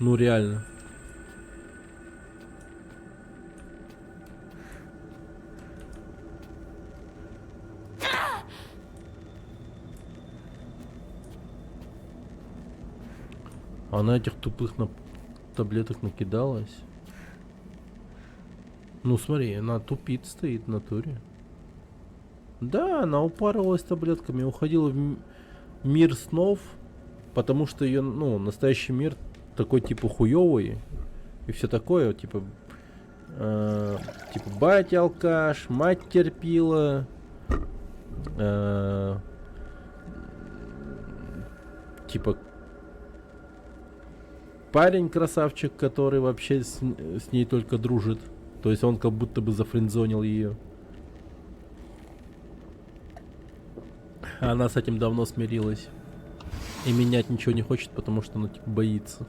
Ну реально. Она этих тупых таблеток накидалась. Ну смотри, она тупит стоит в натуре. Да, она упарывалась таблетками, уходила в мир снов, потому что ее, ну, настоящий мир такой типа хуёвый и все такое, типа, типа батя алкаш, мать терпила, э, типа парень красавчик, который вообще с ней только дружит, то есть он как будто бы зафрендзонил ее. Она с этим давно смирилась. И менять ничего не хочет, потому что, ну, типа, боится.